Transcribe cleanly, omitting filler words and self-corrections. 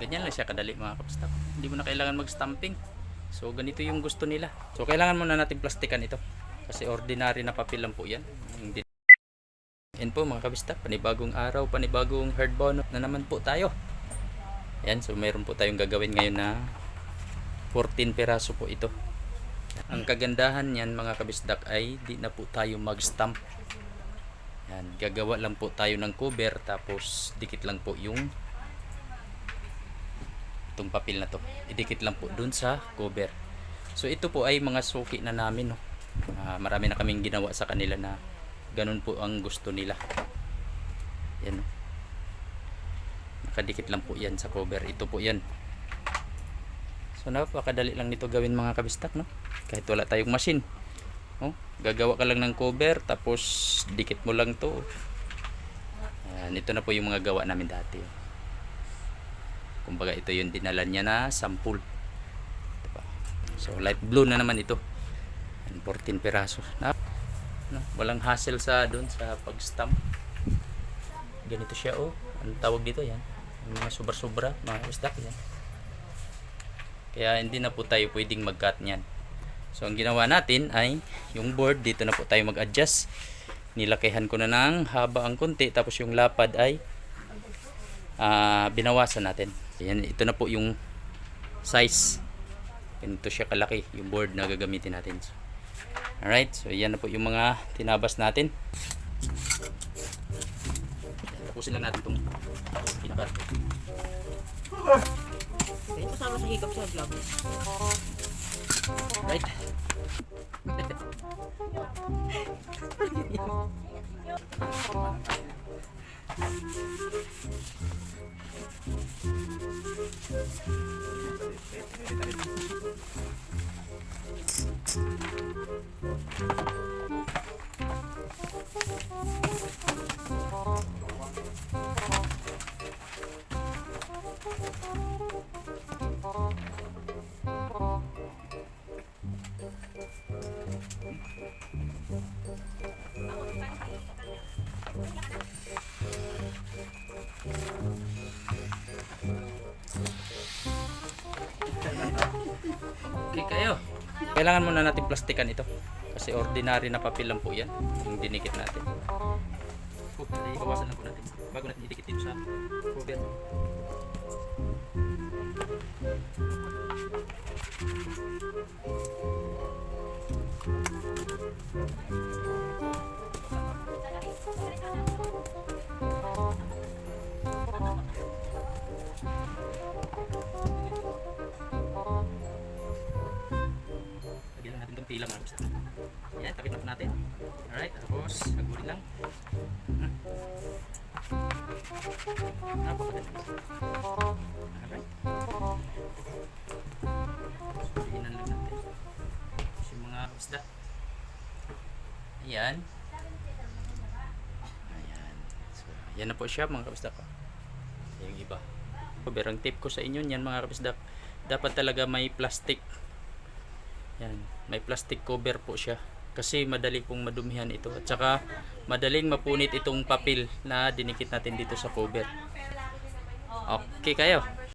Ganyan lang siya kadali mga kapstak. Hindi mo na kailangan mag-stamping. So ganito yung gusto nila. So kailangan muna natin plastikan ito. Kasi ordinary na papel lang po yan. Yan po mga kabistak, panibagong araw, panibagong herd bonus na naman po tayo. Yan, so mayroon po tayong gagawin ngayon na 14 peraso po ito. Ang kagandahan niyan mga kabisdak ay di na po tayo mag-stamp. Yan, gagawa lang po tayo ng cover tapos dikit lang po yung itong papel na to. Idikit lang po dun sa cover. So ito po ay mga suki na namin, no. Marami na kaming ginawa sa kanila na ganun po ang gusto nila. Yan, no. Nakadikit lang po yan sa cover. Ito po yan. So napakadali lang nito gawin mga kabistak, no. Kahit wala tayong machine, no? Gagawa ka lang ng cover tapos dikit mo lang to. Yan, ito na po yung mga gawa namin dati. Kumbaga ito yung dinala niya na sample, diba? So light blue na naman ito. 14 peraso na, no? Walang hassle sa doon sa pag-stamp. Ganito siya, oh. Anong tawag dito yan? Yung mga sobra-sobra, mga stock yan. Kaya hindi na po tayo pwedeng mag-cut niyan. So ang ginawa natin ay yung board dito na po tayo mag-adjust. Nilakihan ko na ng haba ang konti, tapos yung lapad ay binawasan natin. Yan, ito na po yung size. Ganito siya kalaki yung board na gagamitin natin. Alright, so yan na po yung mga tinabas natin. Tapusin lang natin itong pinaka. Ito kasama sa hikap sa vlog. Right. Okay kayo. Kailangan muna natin plastikan ito. Kasi ordinary na papel lang po yan. Yung dinikit natin. Bawasan lang po natin. Bago natin idikit dito sa cover. Lagyan lang natin itong pila mga gusto. Ayan, takip na po natin. Alright, tapos hagurin lang. Napakadali. Alright. Sulinan lang natin. Tapos yung mga isda. Ayan. Ayan. So, yan na po siya mga kapisdak. Yung iba. Berang tip ko sa inyo yan mga kapisdak. Dapat talaga may plastic. Yan. May plastic cover po siya. Kasi madali pong madumihan ito. At saka madaling mapunit itong papel na dinikit natin dito sa cover. Okay kayo.